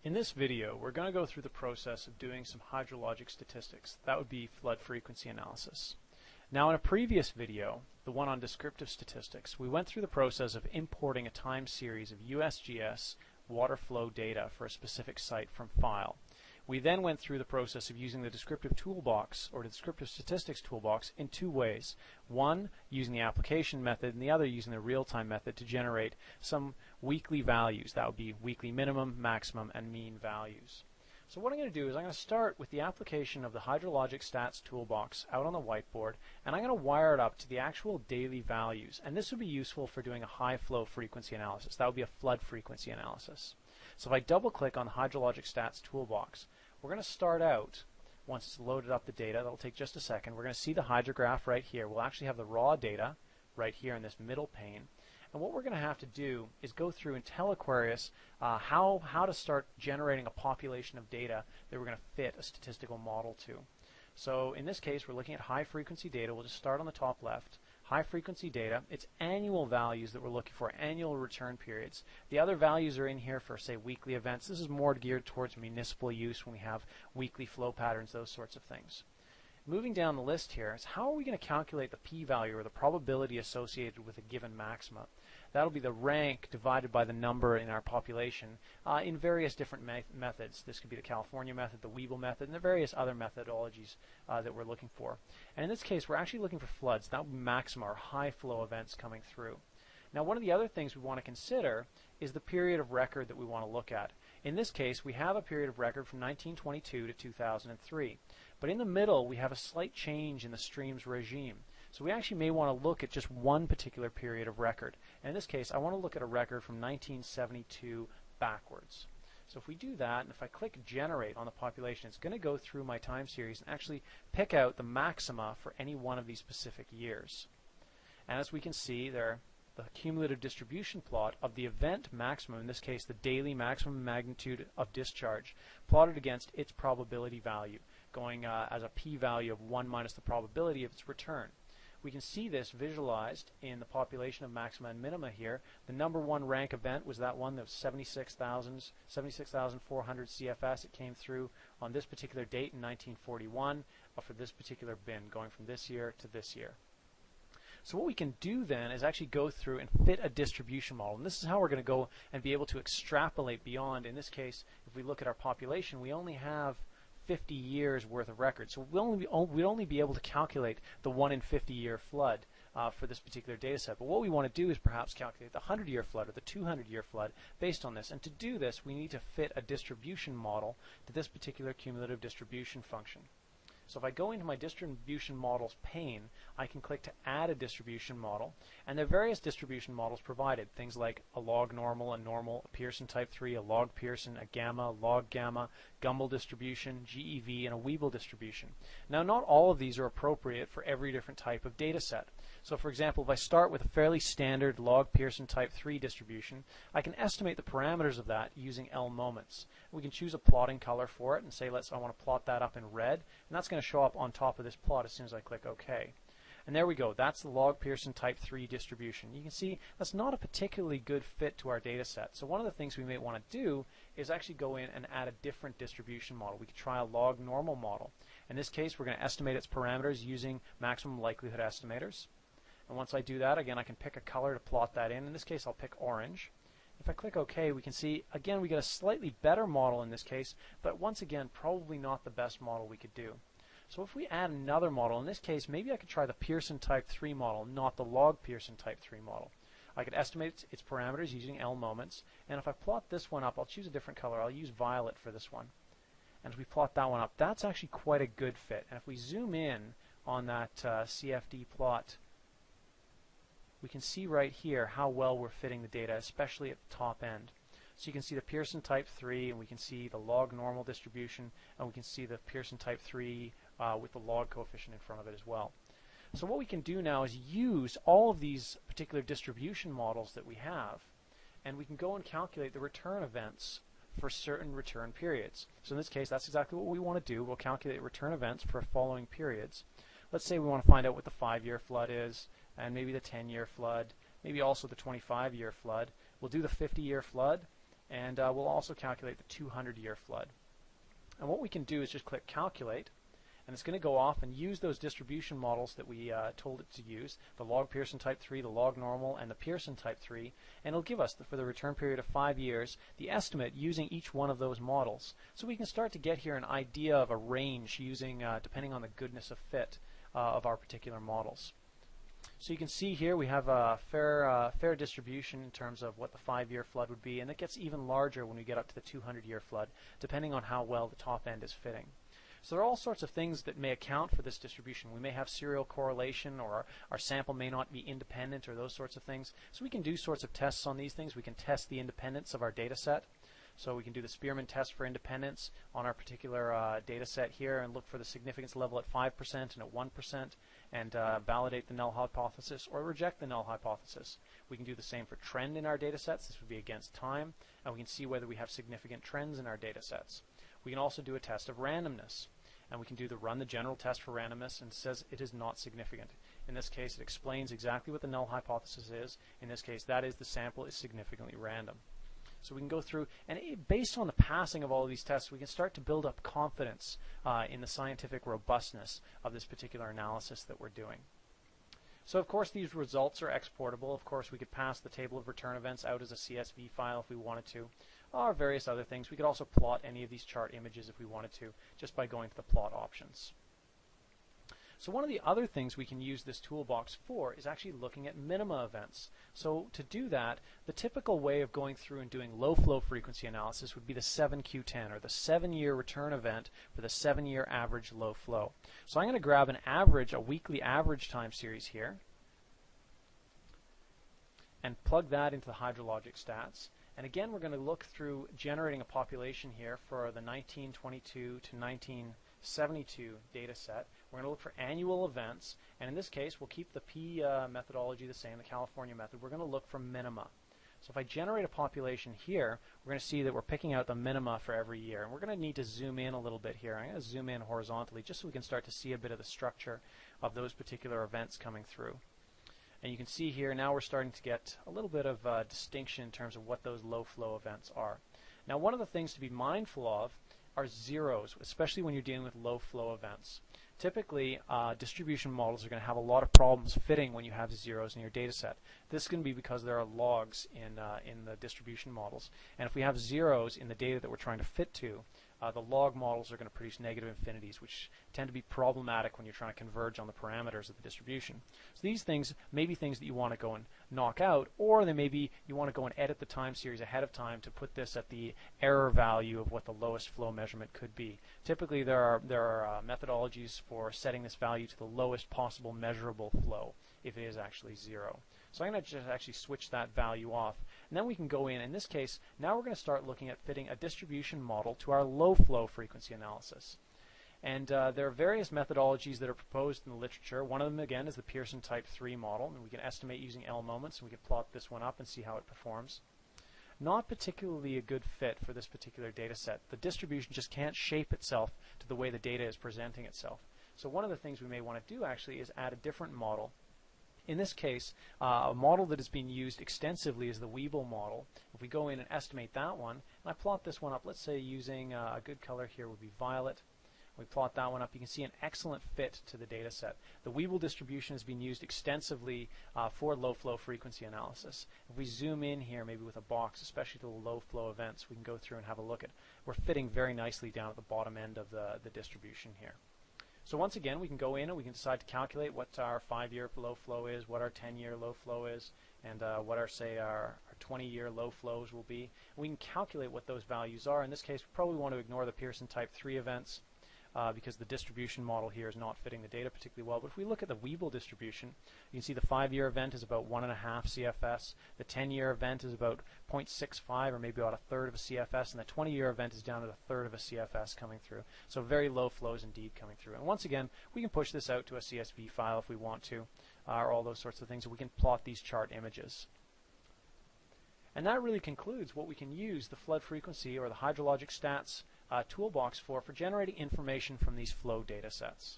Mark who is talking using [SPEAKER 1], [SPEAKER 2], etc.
[SPEAKER 1] In this video, we're going to go through the process of doing some hydrologic statistics. That would be flood frequency analysis. Now, in a previous video, the one on descriptive statistics, we went through the process of importing a time series of USGS water flow data for a specific site from file. We then went through the process of using the descriptive toolbox, or the descriptive statistics toolbox, in two ways. One, using the application method, and the other using the real-time method to generate some weekly values. That would be weekly minimum, maximum, and mean values. So what I'm going to do is I'm going to start with the application of the Hydrologic Stats toolbox out on the whiteboard, and I'm going to wire it up to the actual daily values. And this would be useful for doing a high flow frequency analysis. That would be a flood frequency analysis. So if I double-click on the Hydrologic Stats toolbox, we're going to start out, once it's loaded up the data, that'll take just a second, we're going to see the hydrograph right here. We'll actually have the raw data right here in this middle pane. And what we're going to have to do is go through and tell AQUARIUS how to start generating a population of data that we're going to fit a statistical model to. So in this case, we're looking at high frequency data. We'll just start on the top left. High frequency data, it's annual values that we're looking for, annual return periods. The other values are in here for, say, weekly events. This is more geared towards municipal use when we have weekly flow patterns, those sorts of things. Moving down the list here is how are we going to calculate the p-value, or the probability associated with a given maxima. That'll be the rank divided by the number in our population in various different methods. This could be the California method, the Whiteboard method, and the various other methodologies that we're looking for. And in this case, we're actually looking for floods. That would be maxima, or high flow events coming through. Now, one of the other things we want to consider is the period of record that we want to look at. In this case, we have a period of record from 1922 to 2003. But in the middle, we have a slight change in the stream's regime. So we actually may want to look at just one particular period of record. And in this case, I want to look at a record from 1972 backwards. So if we do that, and if I click Generate on the population, it's going to go through my time series and actually pick out the maxima for any one of these specific years. And as we can see, there, the cumulative distribution plot of the event maximum, in this case the daily maximum magnitude of discharge, plotted against its probability value, going as a p-value of 1 minus the probability of its return. We can see this visualized in the population of maxima and minima here. The number one rank event was that one that was 76,400 CFS. It came through on this particular date in 1941 for this particular bin, going from this year to this year. So what we can do then is actually go through and fit a distribution model. And this is how we're going to go and be able to extrapolate beyond. In this case, if we look at our population, we only have 50 years worth of records. So we'd only be able to calculate the 1 in 50 year flood for this particular data set. But what we want to do is perhaps calculate the 100-year flood or the 200-year flood based on this. And to do this, we need to fit a distribution model to this particular cumulative distribution function. So if I go into my distribution models pane, I can click to add a distribution model, and there are various distribution models provided, things like a log normal, a normal, a Pearson type 3, a log Pearson, a gamma, log gamma, Gumbel distribution, GEV, and a Whiteboard distribution. Now, not all of these are appropriate for every different type of data set. So for example, if I start with a fairly standard log Pearson type 3 distribution, I can estimate the parameters of that using L moments. We can choose a plotting color for it and say, I want to plot that up in red, and that's going to show up on top of this plot as soon as I click OK. And there we go. That's the log Pearson type 3 distribution. You can see that's not a particularly good fit to our data set. So one of the things we may want to do is actually go in and add a different distribution model. We could try a log normal model. In this case, we're going to estimate its parameters using maximum likelihood estimators. And once I do that, again, I can pick a color to plot that in. In this case, I'll pick orange. If I click OK, we can see, again, we get a slightly better model in this case, but once again, probably not the best model we could do. So if we add another model, in this case, maybe I could try the Pearson type 3 model, not the log Pearson type 3 model. I could estimate its parameters using L moments, and if I plot this one up, I'll choose a different color. I'll use violet for this one. And if we plot that one up, that's actually quite a good fit. And if we zoom in on that CFD plot, we can see right here how well we're fitting the data, especially at the top end. So you can see the Pearson type 3, and we can see the log normal distribution, and we can see the Pearson type 3 with the log coefficient in front of it as well. So what we can do now is use all of these particular distribution models that we have, and we can go and calculate the return events for certain return periods. So in this case, that's exactly what we want to do. We'll calculate return events for following periods. Let's say we want to find out what the 5-year flood is, and maybe the 10-year flood, maybe also the 25-year flood. We'll do the 50-year flood, and we'll also calculate the 200-year flood. And what we can do is just click Calculate, and it's going to go off and use those distribution models that we told it to use, the log Pearson type 3, the log normal, and the Pearson type 3, and it'll give us, for the return period of 5 years, the estimate using each one of those models. So we can start to get here an idea of a range using, depending on the goodness of fit of our particular models. So you can see here we have a fair distribution in terms of what the 5-year flood would be, and it gets even larger when we get up to the 200-year flood, depending on how well the top end is fitting. So there are all sorts of things that may account for this distribution. We may have serial correlation, or our sample may not be independent, or those sorts of things. So we can do sorts of tests on these things. We can test the independence of our data set. So we can do the Spearman test for independence on our particular data set here and look for the significance level at 5% and at 1% and validate the null hypothesis or reject the null hypothesis. We can do the same for trend in our data sets. This would be against time, and we can see whether we have significant trends in our data sets. We can also do a test of randomness, and we can run the general test for randomness, and it says it is not significant. In this case, it explains exactly what the null hypothesis is. In this case, that is the sample is significantly random. So we can go through, and based on the passing of all of these tests, we can start to build up confidence in the scientific robustness of this particular analysis that we're doing. So of course these results are exportable. Of course we could pass the table of return events out as a CSV file if we wanted to, or various other things. We could also plot any of these chart images if we wanted to, just by going to the plot options. So one of the other things we can use this toolbox for is actually looking at minima events. So to do that, the typical way of going through and doing low flow frequency analysis would be the 7Q10, or the 7-year return event for the 7-year average low flow. So I'm going to grab an average, a weekly average time series here, and plug that into the hydrologic stats. And again, we're going to look through generating a population here for the 1922 to 1972 data set. We're going to look for annual events, and in this case we'll keep the P methodology the same, the California method. We're going to look for minima. So if I generate a population here, we're going to see that we're picking out the minima for every year, and we're going to need to zoom in a little bit here. I'm going to zoom in horizontally just so we can start to see a bit of the structure of those particular events coming through. And you can see here now we're starting to get a little bit of distinction in terms of what those low flow events are. Now one of the things to be mindful of are zeros, especially when you're dealing with low flow events. Typically, distribution models are going to have a lot of problems fitting when you have zeros in your data set. This is going to be because there are logs in the distribution models. And if we have zeros in the data that we're trying to fit to, the log models are going to produce negative infinities, which tend to be problematic when you're trying to converge on the parameters of the distribution. So these things may be things that you want to go and knock out, or they may be you want to go and edit the time series ahead of time to put this at the error value of what the lowest flow measurement could be. Typically, there are methodologies for setting this value to the lowest possible measurable flow if it is actually 0. So I'm going to just actually switch that value off. And then we can go in this case, now we're going to start looking at fitting a distribution model to our low flow frequency analysis. And there are various methodologies that are proposed in the literature. One of them, again, is the Pearson type 3 model. And we can estimate using L moments, and we can plot this one up and see how it performs. Not particularly a good fit for this particular data set. The distribution just can't shape itself to the way the data is presenting itself. So one of the things we may want to do actually is add a different model. In this case, a model that is being used extensively is the Whiteboard model. If we go in and estimate that one, and I plot this one up, let's say using a good color here would be violet. We plot that one up. You can see an excellent fit to the data set. The Whiteboard distribution has been used extensively for low flow frequency analysis. If we zoom in here, maybe with a box, especially to the low flow events, we can go through and have a look at. We're fitting very nicely down at the bottom end of the distribution here. So once again, we can go in and we can decide to calculate what our 5-year low flow is, what our 10-year low flow is, and what our 20-year low flows will be. And we can calculate what those values are. In this case, we probably want to ignore the Pearson type 3 events because the distribution model here is not fitting the data particularly well. But if we look at the Whiteboard distribution, you can see the 5-year event is about 1.5 CFS. The 10-year event is about 0.65, or maybe about a third of a CFS, and the 20-year event is down to a third of a CFS coming through. So very low flows indeed coming through. And once again, we can push this out to a CSV file if we want to, or all those sorts of things. We can plot these chart images. And that really concludes what we can use the flood frequency or the hydrologic stats toolbox for generating information from these flow data sets.